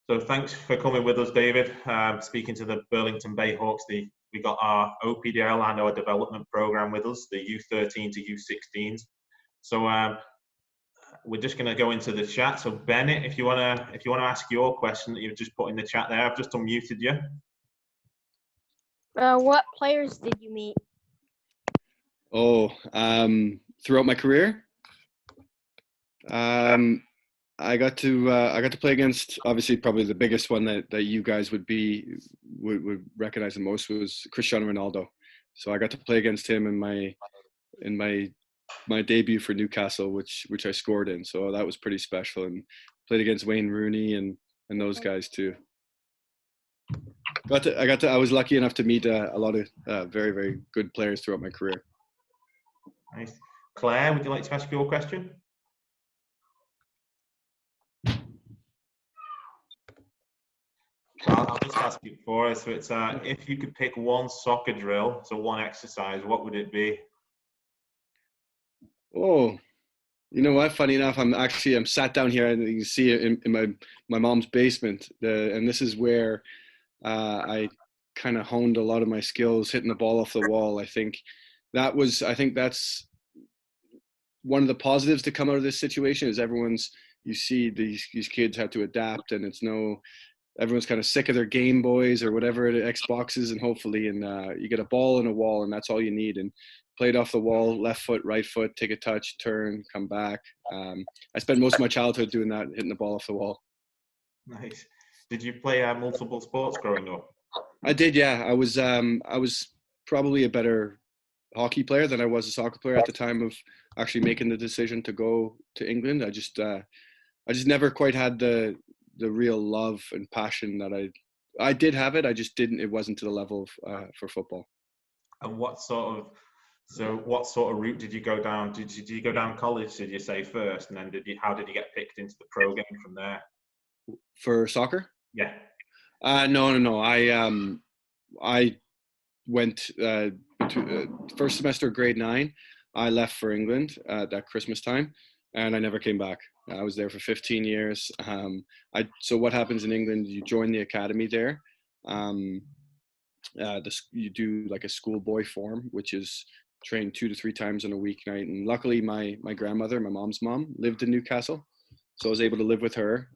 So thanks for coming with us, David. Speaking to the Burlington Bayhawks, we got our OPDL and our development program with us, the U13 to U16s. So we're just going to go into the chat. So Bennett, if you wanna ask your question that you've just put in the chat there, I've just unmuted you. What players did you meet? Throughout my career, I got to play against, obviously probably the biggest one that you guys would recognize the most was Cristiano Ronaldo. So I got to play against him in my debut for Newcastle, which I scored in. So that was pretty special, and played against Wayne Rooney and those guys too. I was lucky enough to meet a lot of very, very good players throughout my career. Nice. Claire, would you like to ask your question? I'll just ask it for us. So it's if you could pick one soccer drill, so one exercise, what would it be? Oh, you know what? Funny enough, I'm sat down here, and you can see it in my mom's basement. And this is where I kind of honed a lot of my skills, hitting the ball off the wall. I think that's one of the positives to come out of this situation is you see these kids have to adapt, and everyone's kind of sick of their Game Boys or whatever, Xboxes, and hopefully, you get a ball and a wall, and that's all you need. And played off the wall, left foot, right foot, take a touch, turn, come back. I spent most of my childhood doing that, hitting the ball off the wall. Nice. Did you play multiple sports growing up? I did, yeah. I was probably a better hockey player than I was a soccer player at the time of actually making the decision to go to England. I just never quite had the real love and passion that I did have it. I just didn't. It wasn't to the level for football. And what sort of route did you go down? Did you go down college? Did you say first, and then how did you get picked into the pro game from there? For soccer? Yeah. No. I went first semester of grade 9. I left for England at that Christmas time, and I never came back. I was there for 15 years. So what happens in England? You join the academy there. You do like a schoolboy form, which is trained 2 to 3 times on a weeknight. And luckily, my grandmother, my mom's mom, lived in Newcastle, so I was able to live with her.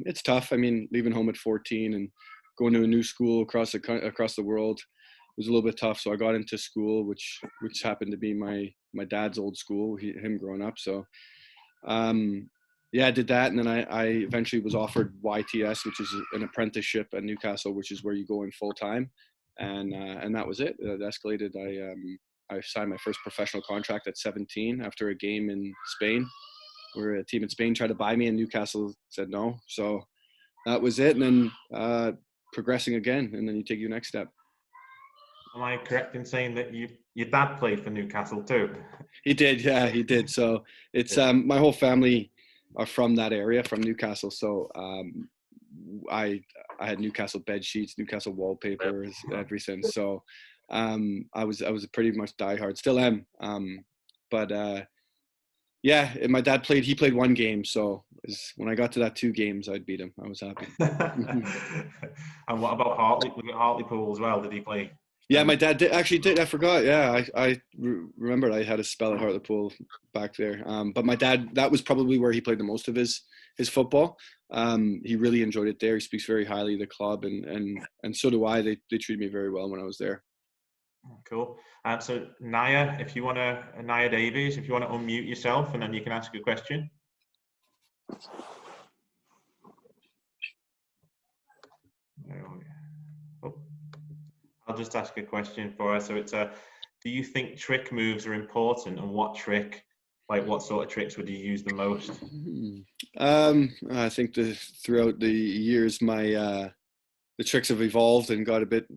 It's tough. I mean, leaving home at 14 and going to a new school across the world was a little bit tough. So I got into school, which happened to be my dad's old school, him growing up. So I did that, and then I eventually was offered YTS, which is an apprenticeship at Newcastle, which is where you go in full time, and that was it. It escalated. I signed my first professional contract at 17 after a game in Spain, where a team in Spain tried to buy me, and Newcastle said no. So that was it, and then progressing again, and then you take your next step. Am I correct in saying that your dad played for Newcastle too? He did, yeah, he did. So it's my whole family are from that area, from Newcastle. So I had Newcastle bed sheets, Newcastle wallpapers, everything. So I was pretty much diehard, still am. But my dad played. He played 1 game. So when I got to that 2 games, I'd beat him. I was happy. And what about Hartley? Was it Hartlepool as well? Did he play? Yeah, my dad did. I forgot. Yeah, I remembered I had a spell at Hartlepool back there. But my dad, that was probably where he played the most of his football. He really enjoyed it there. He speaks very highly of the club, and so do I. They treated me very well when I was there. Cool. So Naya, Naya Davies, if you want to unmute yourself, and then you can ask a question. I'll just ask a question for her. So it's do you think trick moves are important, and what sort of tricks would you use the most? I think throughout the years, the tricks have evolved and got a bit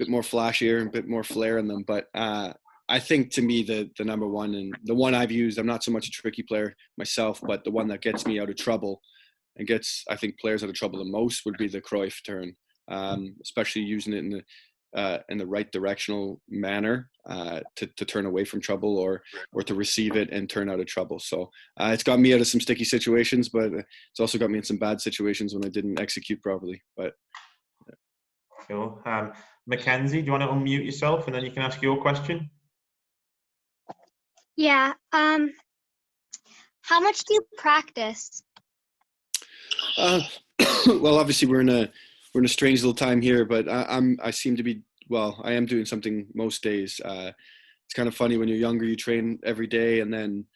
more flashier and a bit more flair in them. But I think to me the number one, and the one I've used, I'm not so much a tricky player myself, but the one that gets me out of trouble and gets, I think, players out of trouble the most would be the Cruyff turn, especially using it in the right directional manner to turn away from trouble or to receive it and turn out of trouble. So it's got me out of some sticky situations, but it's also got me in some bad situations when I didn't execute properly. But cool. Mackenzie, do you want to unmute yourself and then you can ask your question? Yeah. How much do you practice? Well, obviously we're in a strange little time here, but I seem to be, well, I am doing something most days. It's kind of funny when you're younger, you train every day, and then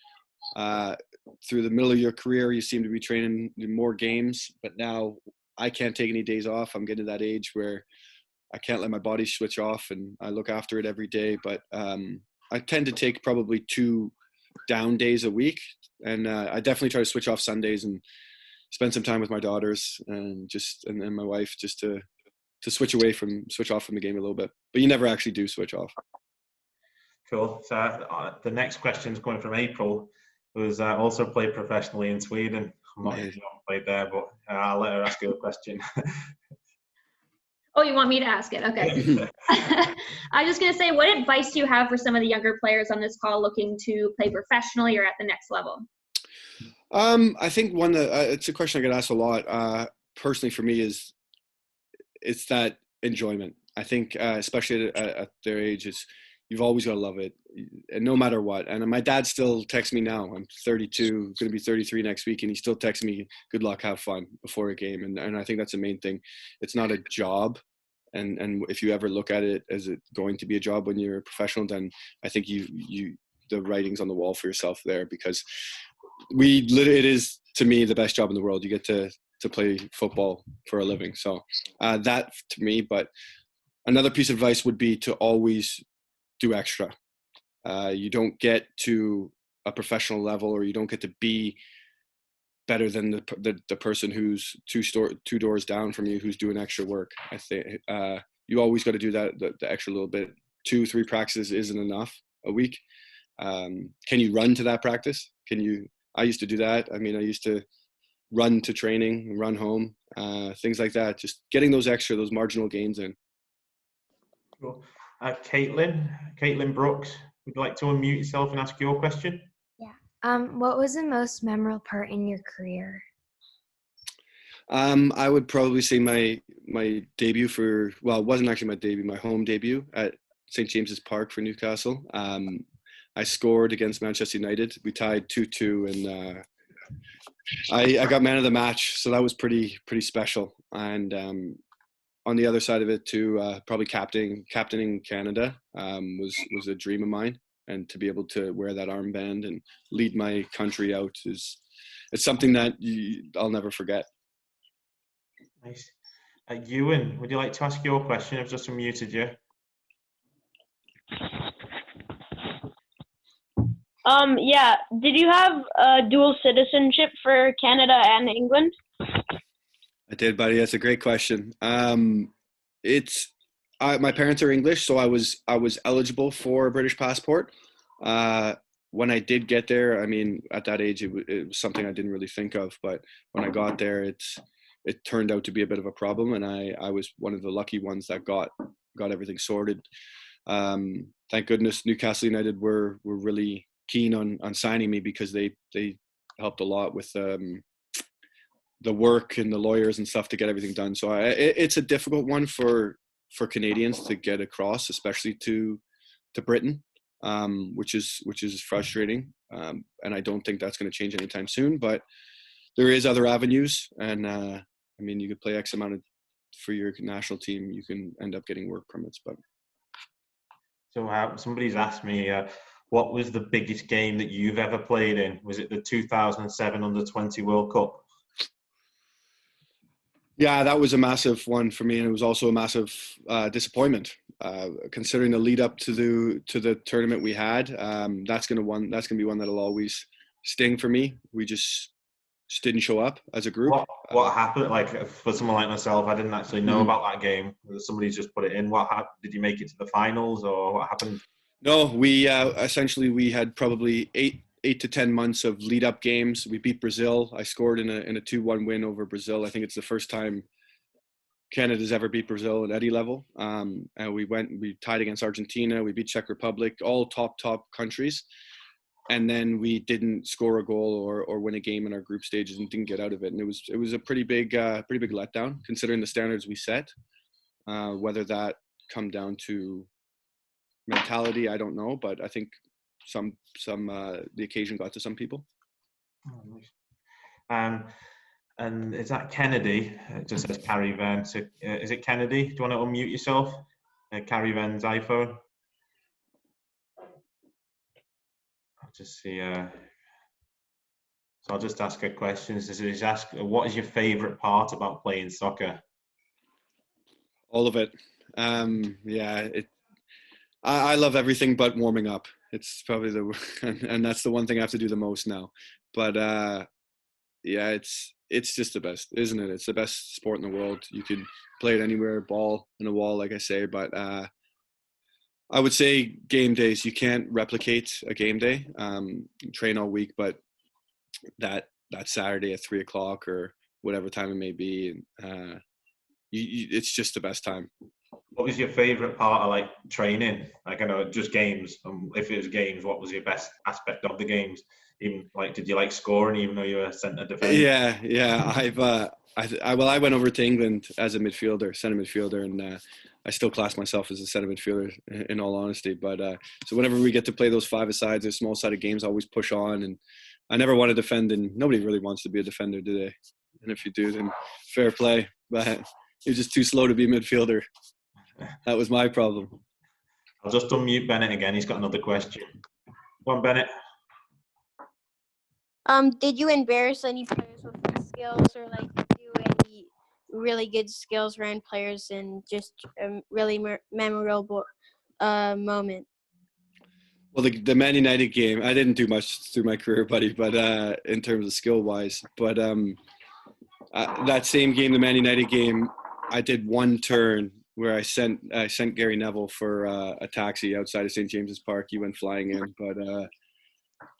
through the middle of your career, you seem to be training in more games. But now I can't take any days off. I'm getting to that age where I can't let my body switch off, and I look after it every day. But I tend to take probably 2 down days a week, and I definitely try to switch off Sundays and spend some time with my daughters and my wife, just to switch off from the game a little bit. But you never actually do switch off. Cool. So the next question is coming from April, who's also played professionally in Sweden. I'm not played there, but I'll let her ask you a question. Oh, you want me to ask it? Okay. I was just going to say, what advice do you have for some of the younger players on this call looking to play professionally or at the next level? I think one that it's a question I get asked a lot. Personally, for me, it's that enjoyment. I think, especially at their age, you've always got to love it, and no matter what. And my dad still texts me now. I'm 32, going to be 33 next week, and he still texts me, "Good luck, have fun" before a game. And I think that's the main thing. It's not a job, and if you ever look at it as it going to be a job when you're a professional, then I think the writing's on the wall for yourself there, because it is, to me, the best job in the world. You get to play football for a living. So that to me. But another piece of advice would be to always do extra. You don't get to a professional level, or you don't get to be better than the person who's two doors down from you, who's doing extra work. I think you always got to do that, the extra little bit. 2-3 practices isn't enough a week. Can you run to that practice? I used to do that. I mean, I used to run to training, run home, things like that. Just getting those marginal gains in. Cool. Caitlin Brooks, would you like to unmute yourself and ask your question? Yeah. What was the most memorable part in your career? I would probably say my debut it wasn't actually my debut, my home debut at St. James's Park for Newcastle. I scored against Manchester United. We tied 2-2, and I got man of the match, so that was pretty special. And on the other side of it too, probably captaining Canada was a dream of mine, and to be able to wear that armband and lead my country out it's something that I'll never forget. Nice. Ewan, would you like to ask your question? I've just unmuted you. Yeah. Did you have dual citizenship for Canada and England? I did, buddy. That's a great question. My parents are English, so I was eligible for a British passport. When I did get there, I mean, at that age, it was something I didn't really think of. But when I got there, it turned out to be a bit of a problem, and I was one of the lucky ones that got everything sorted. Thank goodness Newcastle United were really keen on signing me, because they helped a lot with the work and the lawyers and stuff to get everything done. So it's a difficult one for Canadians to get across, especially to Britain, which is frustrating. And I don't think that's going to change anytime soon, but there is other avenues. And I mean, you could play X amount for your national team, you can end up getting work permits. But so somebody's asked me, what was the biggest game that you've ever played in? Was it the 2007 Under-20 World Cup? Yeah, that was a massive one for me, and it was also a massive disappointment. Considering the lead up to the tournament we had, that's gonna be one that'll always sting for me. We just didn't show up as a group. What happened? Like, for someone like myself, I didn't actually know about that game. Somebody's just put it in. What happened? Did you make it to the finals, or what happened? No, we essentially we had probably 8 to 10 months of lead up games. We beat Brazil. I scored in a 2-1 win over Brazil. I think it's the first time Canada's ever beat Brazil at any level. And we tied against Argentina, we beat Czech Republic, all top countries. And then we didn't score a goal or win a game in our group stages and didn't get out of it. And it was a pretty big letdown considering the standards we set. Whether that come down to mentality, I don't know, but I think the occasion got to some people. And is that Kennedy? It just says Carrie Van. So, is it Kennedy? Do you want to unmute yourself? Carrie Van's iPhone. I'll just see. So I'll just ask her questions. He's asked, what is your favourite part about playing soccer? All of it. I love everything but warming up. It's probably and that's the one thing I have to do the most now. But it's just the best, isn't it? It's the best sport in the world. You could play it anywhere, ball in a wall, like I say. But I would say game days, you can't replicate a game day. Train all week, but that Saturday at 3:00 or whatever time it may be, it's just the best time. What was your favourite part of like training? Like, I know, just games. If it was games, what was your best aspect of the games? Even like, did you like scoring even though you were a centre defender? Yeah. I went over to England as a midfielder, centre midfielder, and I still class myself as a centre midfielder in all honesty. But so whenever we get to play those five-a-sides or small-sided games, I always push on, and I never want to defend, and nobody really wants to be a defender, do they? And if you do, then fair play. But you're just too slow to be a midfielder. That was my problem. I'll just unmute Bennett again. He's got another question. Go on, Bennett. Did you embarrass any players with good skills, or like do any really good skills around players and just a really memorable moment? Well, the Man United game, I didn't do much through my career, buddy, but in terms of skill-wise. But that same game, the Man United game, I did one turn where I sent Gary Neville for a taxi outside of St. James's Park. He went flying in, but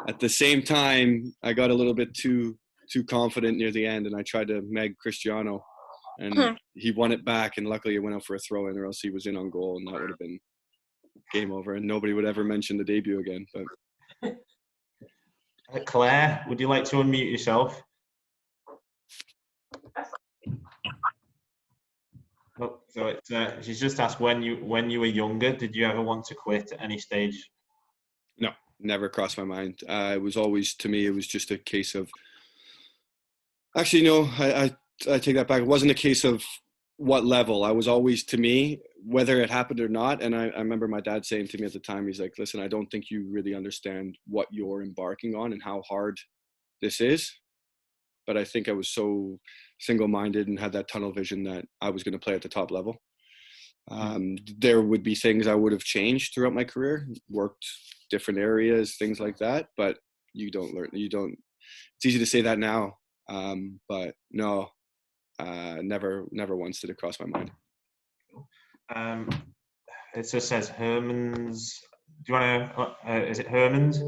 at the same time, I got a little bit too confident near the end, and I tried to meg Cristiano, and he won it back, and luckily it went out for a throw-in, or else he was in on goal, and that would have been game over, and nobody would ever mention the debut again. But Claire, would you like to unmute yourself? Oh, so she's just asked when you were younger, did you ever want to quit at any stage? No, never crossed my mind. It was always, to me, it was just a case of. Actually, no, I take that back. It wasn't a case of what level. I was always, to me, whether it happened or not. And I remember my dad saying to me at the time, he's like, "Listen, I don't think you really understand what you're embarking on and how hard this is." But I think I was so single-minded and had that tunnel vision that I was going to play at the top level. There would be things I would have changed throughout my career, worked different areas, things like that. But you don't learn. It's easy to say that now, but no, never once did it cross my mind. It just says Herman's. Do you want to? Is it Herman's? Do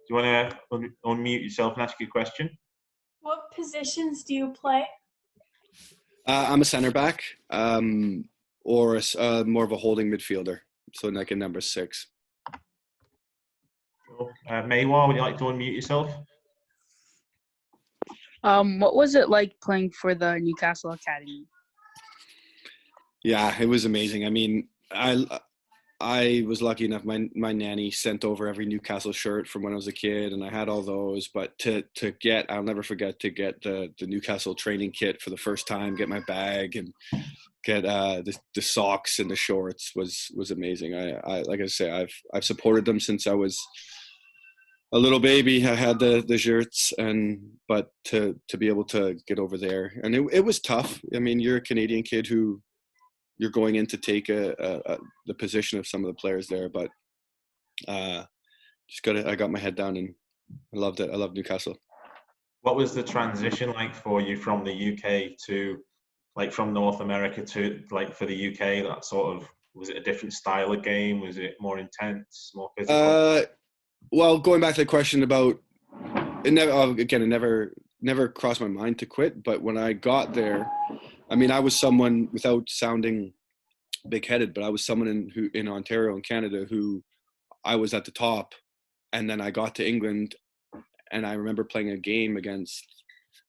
you want to unmute yourself and ask your question? What positions do you play? I'm a center back, or more of a holding midfielder, so like a number 6. Cool. Maywar, would you like to unmute yourself? What was it like playing for the Newcastle Academy? Yeah, it was amazing. I mean, I was lucky enough. My nanny sent over every Newcastle shirt from when I was a kid, and I had all those. But to get, I'll never forget, to get the Newcastle training kit for the first time, get my bag, and get the socks and the shorts was amazing. I like I say, I've supported them since I was a little baby. I had the shirts, but to be able to get over there, and it was tough. I mean, you're a Canadian kid who. You're going in to take the position of some of the players there, but I got my head down and I loved it. I love Newcastle. What was the transition like for you from the UK to, like, from North America to, like, for the UK? That sort of, was it a different style of game? Was it more intense, more physical? Well, going back to the question about it, never crossed my mind to quit. But when I got there, I mean, I was someone, without sounding big-headed, but I was someone in Ontario and Canada who I was at the top, and then I got to England, and I remember playing a game against,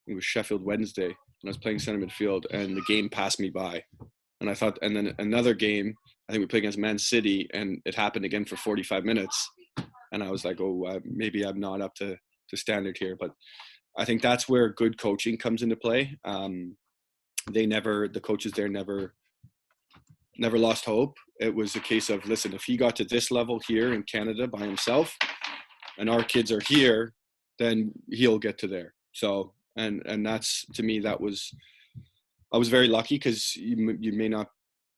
it was Sheffield Wednesday, and I was playing center midfield, and the game passed me by. And I thought, and then another game, I think we played against Man City, and it happened again for 45 minutes. And I was like, maybe I'm not up to standard here. But I think that's where good coaching comes into play. The coaches there never lost hope. It was a case of, listen, if he got to this level here in Canada by himself, and our kids are here, then he'll get to there. So, and that's, to me, I was very lucky, because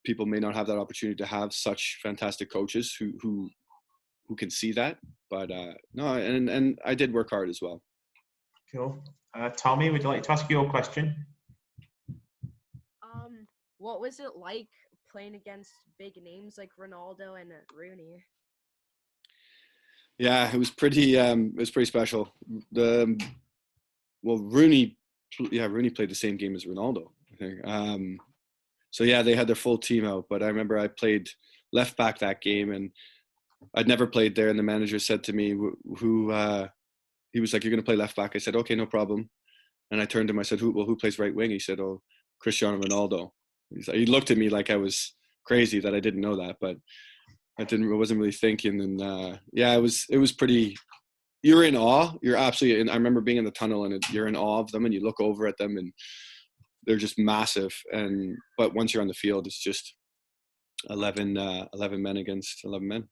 people may not have that opportunity to have such fantastic coaches who can see that. But no, and I did work hard as well. Cool. Tommy, would you like to ask your question? What was it like playing against big names like Ronaldo and Rooney? Yeah, it was pretty special. Rooney played the same game as Ronaldo, I think. So yeah, they had their full team out, but I remember I played left back that game, and I'd never played there. And the manager said to me, he was like, "You're going to play left back." I said, "Okay, no problem." And I turned to him, I said, who plays right wing? He said, "Oh, Cristiano Ronaldo." He looked at me like I was crazy that I didn't know that, but I wasn't really thinking. And yeah, it was pretty, you're in awe. You're absolutely in. I remember being in the tunnel, and you're in awe of them, and you look over at them, and they're just massive. But once you're on the field, it's just 11 men against 11 men.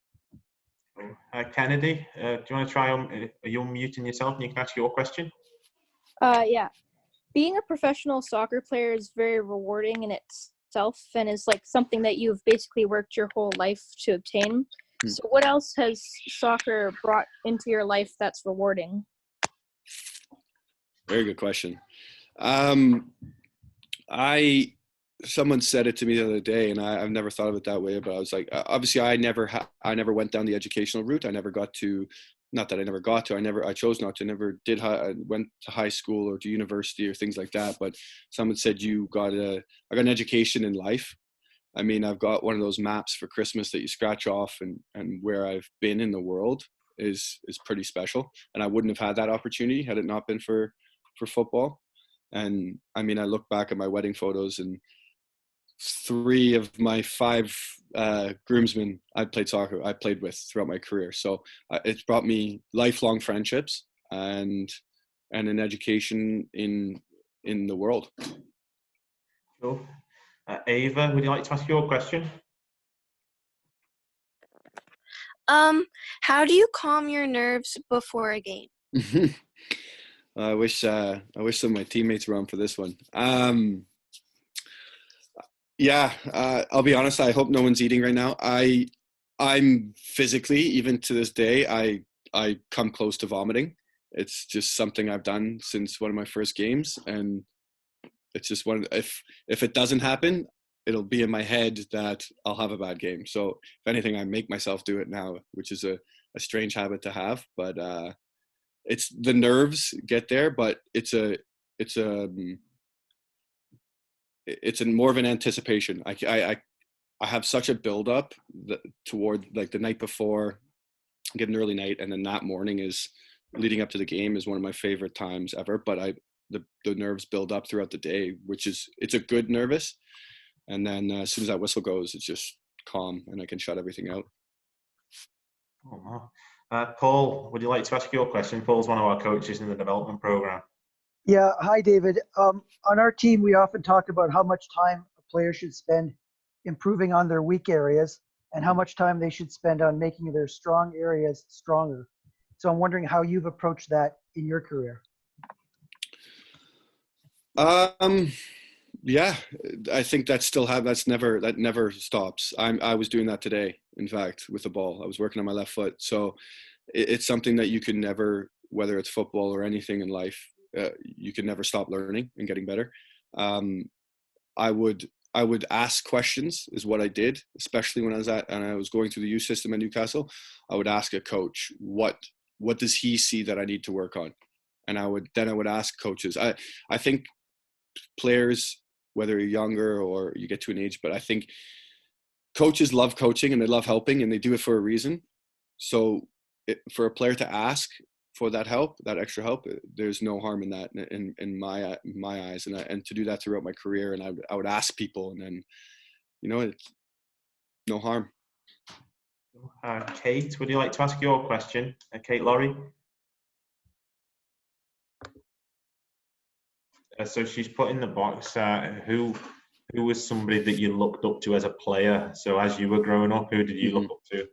Kennedy, do you want to try are you unmuting yourself and you can ask your question? Yeah. Being a professional soccer player is very rewarding in itself, and is like something that you've basically worked your whole life to obtain. So what else has soccer brought into your life that's rewarding? Very good question. Someone said it to me the other day, and I've never thought of it that way, but I was like, obviously I never went down the educational route. I never got to, not that I never got to, I chose not to, I went to high school or to university or things like that. But someone said, I got an education in life. I mean, I've got one of those maps for Christmas that you scratch off, and where I've been in the world is pretty special. And I wouldn't have had that opportunity had it not been for football. And I mean, I look back at my wedding photos, and 3 of my 5 groomsmen I played with throughout my career. So it's brought me lifelong friendships and an education in the world. Cool. Ava, would you like to ask your question? How do you calm your nerves before a game? I wish some of my teammates were on for this one. Yeah, I'll be honest. I hope no one's eating right now. I'm physically, even to this day, I come close to vomiting. It's just something I've done since one of my first games, and it's just if it doesn't happen, it'll be in my head that I'll have a bad game. So if anything, I make myself do it now, which is a strange habit to have. But it's the nerves get there, but it's more of an anticipation. I have such a build up toward, like, the night before, get an early night, and then that morning is leading up to the game is one of my favorite times ever. But the nerves build up throughout the day, it's a good nervous. And then as soon as that whistle goes, it's just calm, and I can shut everything out. Oh, wow. Paul, would you like to ask your question? Paul's one of our coaches in the development program. Yeah, hi, David. On our team, we often talk about how much time a player should spend improving on their weak areas and how much time they should spend on making their strong areas stronger. So I'm wondering how you've approached that in your career. Yeah, I think that never stops. I was doing that today, in fact, with the ball. I was working on my left foot. So it's something that you can never, whether it's football or anything in life, you can never stop learning and getting better. I would ask questions, is what I did, especially when I was going through the youth system at Newcastle. I would ask a coach, what does he see that I need to work on? And I would ask coaches. I think players whether you're younger or you get to an age. But I think coaches love coaching and they love helping, and they do it for a reason. So for a player to ask for that help, that extra help, there's no harm in that in my eyes. And to do that throughout my career, and I would ask people, and then, it's no harm. Kate, would you like to ask your question? Kate Laurie? So she's put in the box, who was somebody that you looked up to as a player? So as you were growing up, who did you look up to?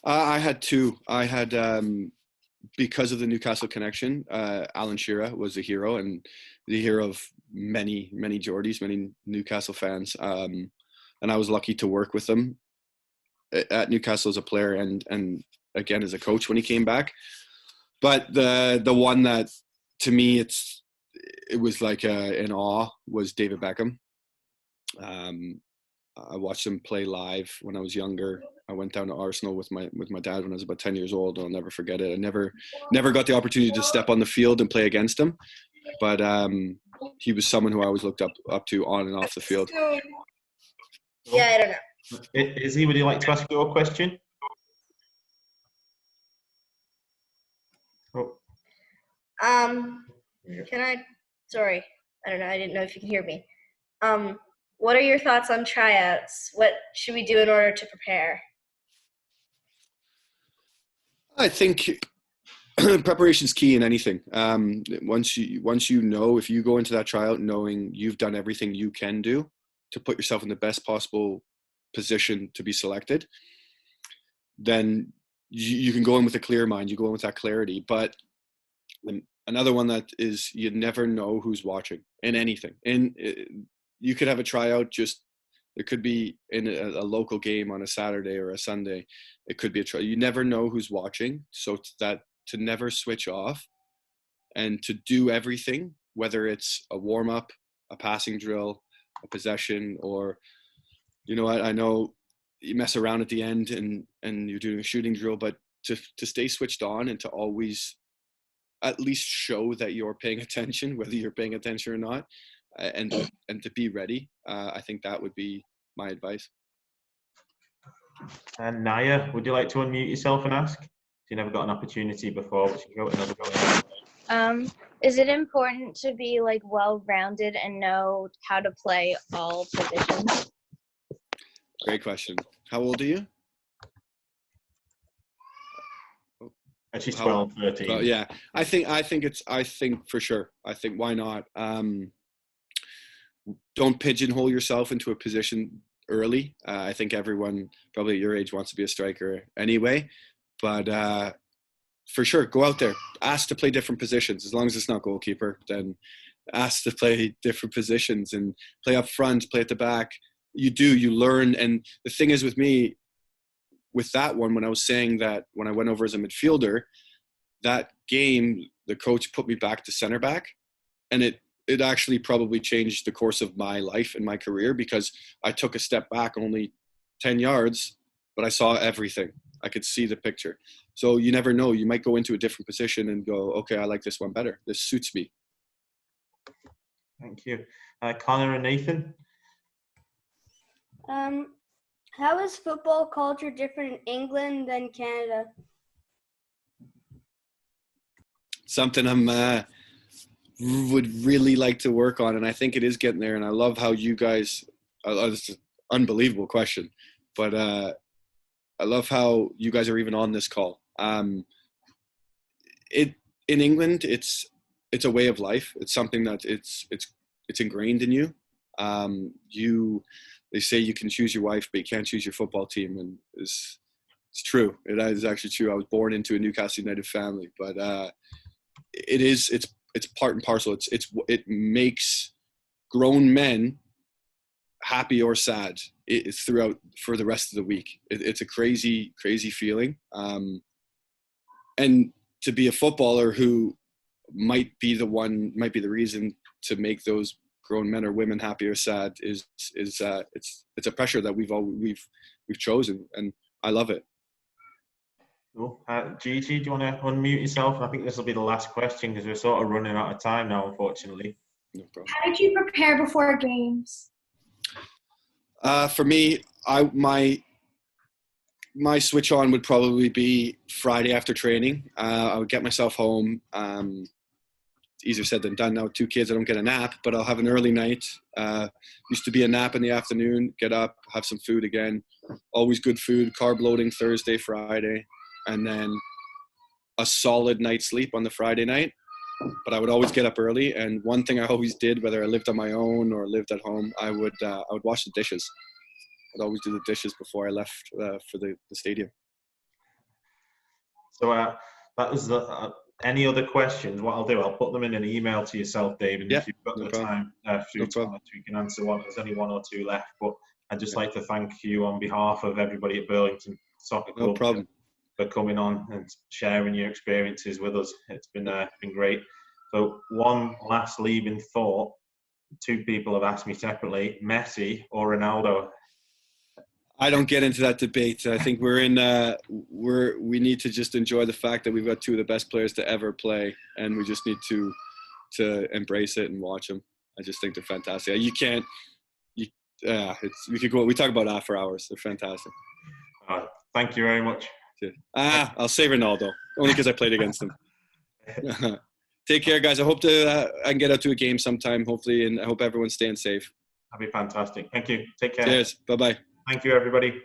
I had two. I had, because of the Newcastle connection, Alan Shearer was a hero, and the hero of many, many Geordies, many Newcastle fans. And I was lucky to work with him at Newcastle as a player and again as a coach when he came back. But the one that, to me, it was like in awe was David Beckham. I watched him play live when I was younger. I went down to Arsenal with my dad when I was about 10 years old. I'll never forget it. I never got the opportunity to step on the field and play against him, but he was someone who I always looked up to on and off the field. Yeah, I don't know. Izzy, would you like to ask your question? Oh. Sorry, I don't know. I didn't know if you can hear me. What are your thoughts on tryouts? What should we do in order to prepare? I think preparation is key in anything. Once you know, if you go into that tryout knowing you've done everything you can do to put yourself in the best possible position to be selected, then you can go in with a clear mind. You go in with that clarity. But another one that is, you never know who's watching in anything. And you could have a tryout, it could be in a local game on a Saturday or a Sunday. It could be a tryout. You never know who's watching. So to never switch off and to do everything, whether it's a warm-up, a passing drill, a possession, or, I know you mess around at the end and you're doing a shooting drill, but to stay switched on and to always at least show that you're paying attention, whether you're paying attention or not, and to be ready. I think that would be my advice. And Naya, would you like to unmute yourself and ask? You never got an opportunity before, but you can go another go. Is it important to be well-rounded and know how to play all positions? Great question. How old are you? She's 12, 13. Oh, yeah. I think for sure. I think, why not? Don't pigeonhole yourself into a position early. I think everyone probably at your age wants to be a striker anyway, but for sure, go out there, ask to play different positions. As long as it's not goalkeeper, then ask to play different positions and play up front, play at the back. You learn. And the thing is with me, with that one, when I was saying that when I went over as a midfielder, that game, the coach put me back to center back, and it actually probably changed the course of my life and my career, because I took a step back only 10 yards, but I saw everything. I could see the picture. So you never know. You might go into a different position and go, okay, I like this one better. This suits me. Thank you. Connor and Nathan? How is football culture different in England than Canada? Something I'm would really like to work on, and I think it is getting there. And I love how you guys. This is an unbelievable question, but I love how you guys are even on this call. In England, it's a way of life. It's something that it's ingrained in you. They say you can choose your wife, but you can't choose your football team, and it's true. It is actually true. I was born into a Newcastle United family, but it's part and parcel. It makes grown men happy or sad throughout for the rest of the week. It's a crazy feeling, and to be a footballer who might be the reason to make those grown men or women happy or sad is it's a pressure that we've chosen, and I love it. Cool. Gigi, do you want to unmute yourself? I think this will be the last question because we're sort of running out of time now, unfortunately. No problem. How did you prepare before games? For me, my switch on would probably be Friday after training. I would get myself home. It's easier said than done now. 2 kids, I don't get a nap, but I'll have an early night. Used to be a nap in the afternoon, get up, have some food again. Always good food, carb loading Thursday, Friday, and then a solid night's sleep on the Friday night. But I would always get up early. And one thing I always did, whether I lived on my own or lived at home, I would wash the dishes. I'd always do the dishes before I left for the stadium. So that was any other questions? What I'll do, I'll put them in an email to yourself, David. Yeah, if you've got no the problem. time, No problem. we can answer one. There's only 1 or 2 left, but I'd just like to thank you on behalf of everybody at Burlington Soccer Club. No problem. For coming on and sharing your experiences with us. It's been great. So one last leaving thought. 2 people have asked me separately, Messi or Ronaldo? I don't get into that debate. I think we need to just enjoy the fact that we've got 2 of the best players to ever play, and we just need to embrace it and watch them. I just think they're fantastic. We could go. We talk about that for hours. They're fantastic. Thank you very much. I'll say Ronaldo only because I played against him. Take care, guys. I hope I can get out to a game sometime, hopefully, and I hope everyone's staying safe. That'd be fantastic. Thank you. Take care. Cheers. Bye-bye. Thank you, everybody.